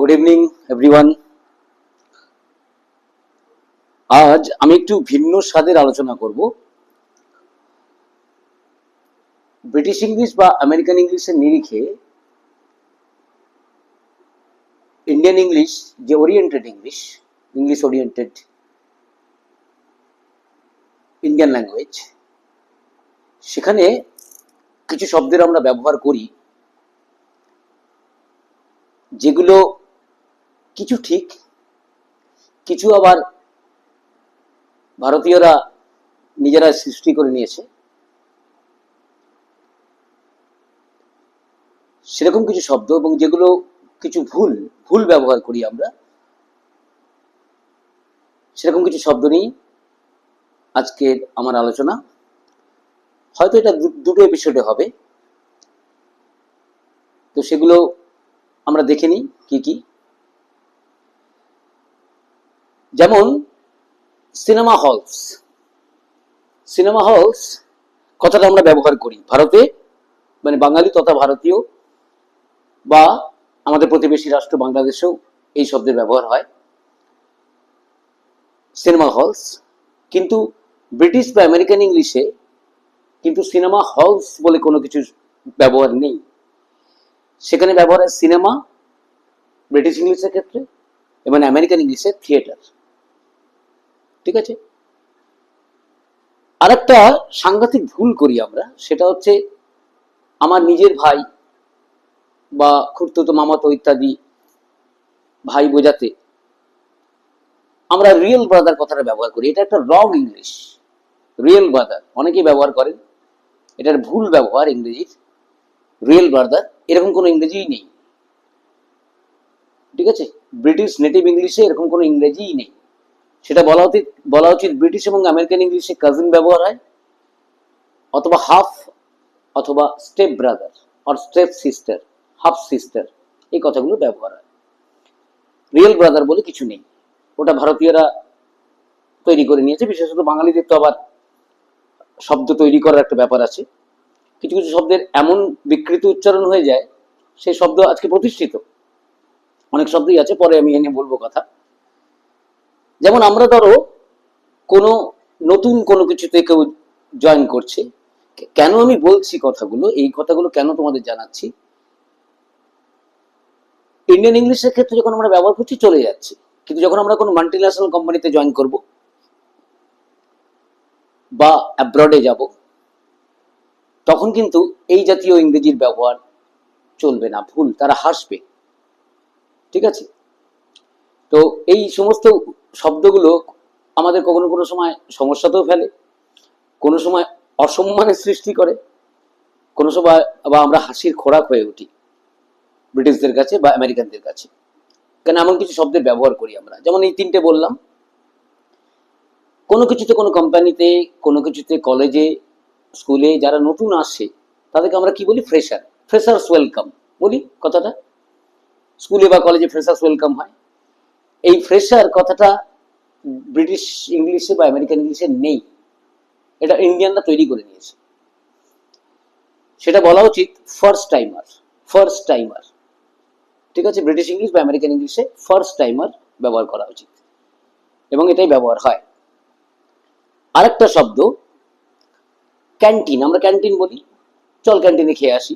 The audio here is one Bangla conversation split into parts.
Good evening everyone. আজ আমি একটু ভিন্ন স্বাদের আলোচনা করব। ব্রিটিশ ইংলিশ বা আমেরিকান ইংলিশের নিরিখে ইন্ডিয়ান ইংলিশ যে oriented English, English oriented Indian language, সেখানে কিছু শব্দের আমরা ব্যবহার করি যেগুলো কিছু ঠিক, কিছু আবার ভারতীয়রা নিজেরা সৃষ্টি করে নিয়েছে। সেরকম কিছু শব্দ এবং যেগুলো কিছু ভুল ভুল ব্যবহার করি আমরা, সেরকম কিছু শব্দ নিয়ে আজকের আমার আলোচনা। হয়তো এটা দুটো এপিসোডে হবে, তো সেগুলো আমরা দেখে নিই কি কি। যেমন সিনেমা হলস। সিনেমা হলস কথাটা আমরা ব্যবহার করি ভারতে, মানে বাঙালি তথা ভারতীয় বা আমাদের প্রতিবেশী রাষ্ট্র বাংলাদেশেও এই শব্দের ব্যবহার হয়, সিনেমা হলস। কিন্তু ব্রিটিশ বা আমেরিকান ইংলিশে কিন্তু সিনেমা হলস বলে কোনো কিছু ব্যবহার নেই। সেখানে ব্যবহার হয় সিনেমা ব্রিটিশ ইংলিশের ক্ষেত্রে, এবং আমেরিকান ইংলিশে থিয়েটার। ঠিক আছে। আরেকটা সাংঘাতিক ভুল করি আমরা, সেটা হচ্ছে আমার নিজের ভাই বা খুড়তুতো মামাতো ইত্যাদি ভাই বোঝাতে আমরা রিয়েল ব্রাদার কথাটা ব্যবহার করি। এটা একটা রং ইংলিশ। রিয়েল ব্রাদার অনেকেই ব্যবহার করেন, এটার ভুল ব্যবহার ইংরেজির। রিয়েল ব্রাদার এরকম কোনো ইংরেজিই নেই। ঠিক আছে, ব্রিটিশ নেটিভ ইংলিশে এরকম কোনো ইংরেজিই নেই। সেটা বলা উচিত ব্রিটিশ এবং আমেরিকান ইংলিশে কাজিন ব্যবহার হয়, অথবা হাফ, অথবা স্টেপ ব্রাদার আর স্টেপ সিস্টার, হাফ সিস্টার, এই কথাগুলো ব্যবহার হয়। রিয়েল ব্রাদার বলে কিছু নেই, ওটা ভারতীয়রা তৈরি করে নিয়েছে। বিশেষত বাঙালিদের তো আবার শব্দ তৈরি করার একটা ব্যাপার আছে। কিছু কিছু শব্দের এমন বিকৃত উচ্চারণ হয়ে যায়, সেই শব্দ আজকে প্রতিষ্ঠিত। অনেক শব্দই আছে, পরে আমি এনে বলবো কথা। যেমন আমরা ধরো কোনো নতুন কোনো কিছুতে কেউ জয়েন করছে, কেন আমি বলছি কথাগুলো, এই কথাগুলো কেন তোমাদের জানাচ্ছি, ইন্ডিয়ান ইংলিশের ক্ষেত্রে যখন আমরা ব্যবহার করছি চলে যাচ্ছে, কিন্তু যখন আমরা কোনো মাল্টিন্যাশনাল কোম্পানিতে জয়েন করব বা অ্যাব্রডে যাব, তখন কিন্তু এই জাতীয় ইংরেজির ব্যবহার চলবে না, ভুল, তারা হাসবে। ঠিক আছে। তো এই সমস্ত শব্দগুলো আমাদের কখনো কোনো সময় সমস্যাতেও ফেলে, কোনো সময় অসম্মানের সৃষ্টি করে, কোনো সময় বা আমরা হাসির খোরাক হয়ে উঠি ব্রিটিশদের কাছে বা আমেরিকানদের কাছে। কেন এমন কিছু শব্দের ব্যবহার করি আমরা, যেমন এই তিনটে বললাম। কোনো কিছুতে, কোনো কোম্পানিতে, কোনো কিছুতে, কলেজে, স্কুলে যারা নতুন আসে তাদেরকে আমরা কি বলি? ফ্রেশার। ফ্রেশার্স ওয়েলকাম বলি কথাটা। স্কুলে বা কলেজে ফ্রেশার্স ওয়েলকাম হয়। এই ফ্রেশার কথাটা ব্রিটিশ ইংলিশে বা আমেরিকান ইংলিশে নেই, এটা ইন্ডিয়ানরা তৈরি করে নিয়েছে। সেটা বলা উচিত ফার্স্ট টাইমার। First timer. ঠিক আছে, ব্রিটিশ ইংলিশ বা আমেরিকান ইংলিশে ফার্স্ট টাইমার ব্যবহার করা উচিত, এবং এটাই ব্যবহার হয়। আরেকটা শব্দ ক্যান্টিন। আমরা ক্যান্টিন বলি, চল ক্যান্টিনে খেয়ে আসি।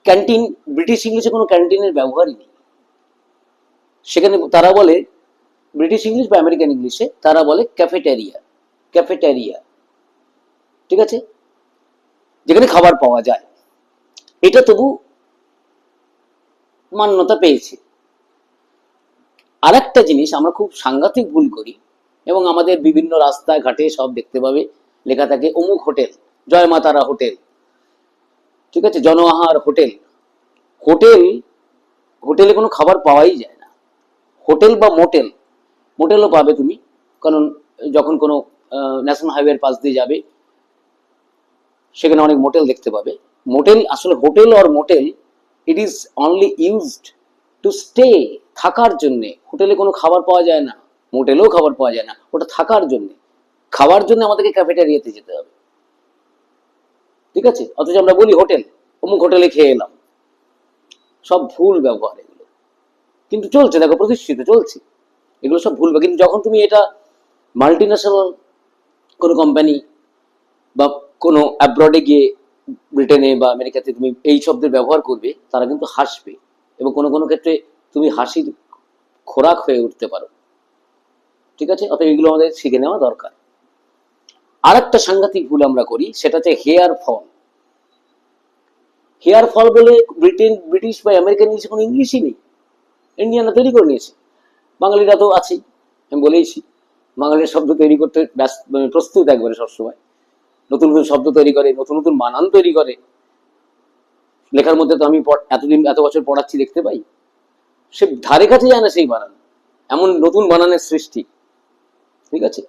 ক্যান্টিন ব্রিটিশ ইংলিশে কোনো ক্যান্টিনের ব্যবহারই নেই। সেখানে তারা বলে, ব্রিটিশ ইংলিশ বা আমেরিকান ইংলিশে তারা বলে ক্যাফেটেরিয়া। ক্যাফেটেরিয়া। ঠিক আছে, যেখানে খাবার পাওয়া যায়। এটা তবু মান্যতা পেয়েছে। আর একটা জিনিস আমরা খুব সাংঘাতিক ভুল করি, এবং আমাদের বিভিন্ন রাস্তায় ঘাটে সব দেখতে পাবে লেখা থাকে অমুক হোটেল, জয় মাতারা হোটেল। ঠিক আছে, জনআহার হোটেল। হোটেল, হোটেলে কোনো খাবার পাওয়াই যায় না। হোটেল বা মোটেল, মোটেলও পাবে তুমি, কারণ যখন কোনো ন্যাশনাল হাইওয়ের পাশ দিয়ে যাবে সেখানে অনেক মোটেল দেখতে পাবে। মোটেল আসলে, হোটেল আর motel, it is only used to stay, থাকার জন্যে। হোটেলে কোনো খাবার পাওয়া যায় না, মোটেলেও খাবার পাওয়া যায় না, ওটা থাকার জন্যে। খাওয়ার জন্য আমাদেরকে ক্যাফেটেরিয়াতে যেতে হবে। ঠিক আছে, অথচ আমরা বলি হোটেল, অমুক হোটেলে খেয়ে এলাম। সব ভুল ব্যবহার এগুলো, কিন্তু চলছে, দেখো প্রতিষ্ঠিত চলছে, এগুলো সব ভুল। কিন্তু যখন তুমি এটা মাল্টি ন্যাশনাল কোনো কোম্পানি বা কোনো অ্যাব্রডে গিয়ে ব্রিটেনে বা আমেরিকাতে তুমি এই শব্দের ব্যবহার করবে, তারা কিন্তু হাসবে, এবং কোনো কোনো ক্ষেত্রে তুমি হাসির খোরাক হয়ে উঠতে পারো। ঠিক আছে, অতএব এগুলো আমাদের শিখে নেওয়া দরকার। আর একটা সাংঘাতিক ভুল আমরা করি, সেটা হচ্ছে হেয়ার ফল। হেয়ার ফল বলে ব্রিটিশ বা আমেরিকান ইংলিশে কোনো ইংলিশই নেই, ইন্ডিয়ানরা তৈরি করে নিয়েছে। বাঙালিরা তো আছেই, আমি বলেইছি, বাঙালির শব্দ তৈরি করতে ব্যস্ত, প্রস্তুত একবারে সবসময়, নতুন নতুন শব্দ তৈরি করে, নতুন নতুন বানান তৈরি করে। লেখার মধ্যে তো আমি এত বছর পড়াচ্ছি, দেখতে পাই সে ধারে কাছে যায় না সেই বানান, এমন নতুন বানানের সৃষ্টি। ঠিক আছে,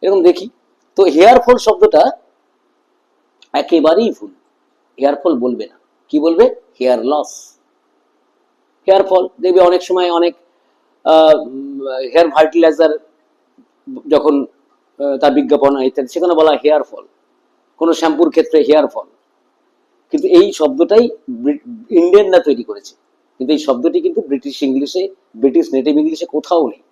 এরকম দেখি। তো হেয়ার ফল শব্দটা একেবারেই ভুল, হেয়ার ফল বলবে না, কি বলবে? Hair loss. হেয়ার ফল দেখবে অনেক সময় অনেক হেয়ার ফার্টিলাইজার যখন তার বিজ্ঞাপন ইত্যাদি, সেখানে বলা হেয়ার ফল, কোনো শ্যাম্পুর ক্ষেত্রে হেয়ার ফল। কিন্তু এই শব্দটাই ইন্ডিয়ানরা তৈরি করেছে, কিন্তু এই শব্দটি কিন্তু ব্রিটিশ ইংলিশে, ব্রিটিশ নেটিভ ইংলিশে কোথাও নেই।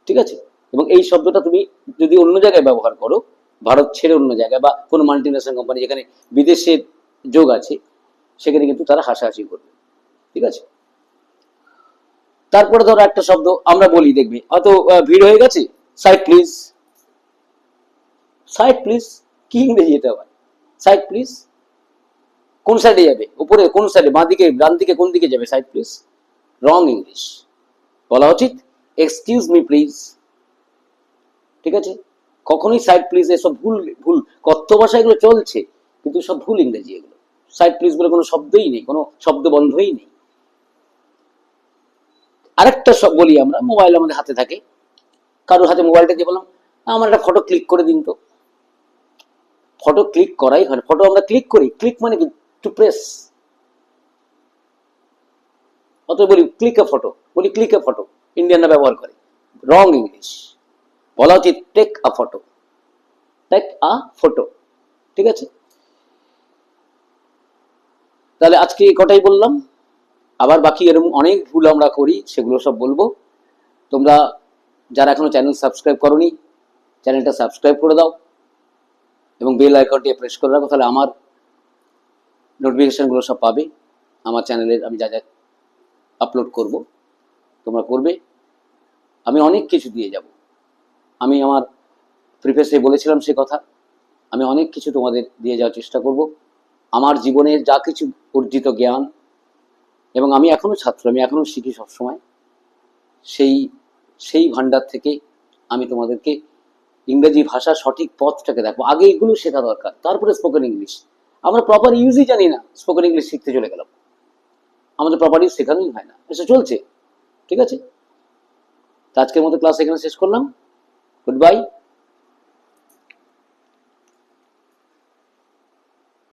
ঠিক আছে, এবং এই শব্দটা তুমি যদি অন্য জায়গায় ব্যবহার করো, ভারত ছেড়ে অন্য জায়গায় বা কোনো মাল্টি ন্যাশনাল কোম্পানি যেখানে বিদেশের যোগ আছে, সেখানে কিন্তু তারা হাসাহাসি করবে। ঠিক আছে, তারপরে ধরো একটা শব্দ আমরা বলি, দেখবে হয়তো ভিড় হয়ে গেছে, সাইড প্লিজ। সাইড প্লিজ কি ইংরেজি এটা আবার? সাইড প্লিজ কোন সাইডে যাবে? উপরে কোন সাইডে? বাঁ দিকে, ডান দিকে, কোন দিকে যাবে সাইড প্লিজ? রং ইংলিশ, বলা উচিত এক্সকিউজ মি প্লিজ। ঠিক আছে, কখনোই সাইড প্লিজ, এসব ভুল ভুল কথ্য ভাষা এগুলো চলছে, কিন্তু সব ভুল ইংরেজি এগুলো। সাইড প্লিজ বলে কোনো শব্দই নেই, কোনো শব্দ বন্ধই নেই। আরেকটা সব বলি আমরা, মোবাইল আমাদের হাতে থাকে, কারোর হাতে মোবাইলটা দিয়ে বললাম আমার একটা ফটো ক্লিক করে দিন তো। ফটো ক্লিক করাই হয়, ফটো আমরা ক্লিক করি, ক্লিক মানে কি? To press. অত বলি ক্লিক এ ফটো, বলি ক্লিক এ ফটো, ইন্ডিয়ানরা ব্যবহার করে। রং ইংলিশ, বলা উচিত take a photo, take a photo. ঠিক আছে, তাহলে আজকে কটাই বললাম, আবার বাকি এরকম অনেক ভুল আমরা করি, সেগুলো সব বলবো। তোমরা যারা এখনো চ্যানেল সাবস্ক্রাইব করোনি, চ্যানেলটা সাবস্ক্রাইব করে দাও এবং বেল আইকনটি প্রেস করে রাখো, তাহলে আমার নোটিফিকেশনগুলো সব পাবে। আমার চ্যানেলের আমি যা যা আপলোড করব তোমরা করবে, আমি অনেক কিছু দিয়ে যাব। আমি আমার প্রিফেসে বলেছিলাম সে কথা, আমি অনেক কিছু তোমাদের দিয়ে যাওয়ার চেষ্টা করব। আমার জীবনের যা কিছু অর্জিত জ্ঞান, এবং আমি এখনো ছাত্র, আমি এখনো শিখি সবসময়, সেই সেই ভান্ডার থেকে আমি তোমাদেরকে ইংরেজি ভাষার সঠিক পথটাকে দেখো। আগে এগুলো শেখা দরকার, তারপরে স্পোকেন ইংলিশ। আমরা প্রপার ইউজই জানি না, স্পোকেন ইংলিশ শিখতে চলে গেলাম, আমাদের প্রপার ইউজ শেখানোই হয় না, এসে চলছে। ঠিক আছে, আজকের মতো ক্লাস এখানে শেষ করলাম। Good bye.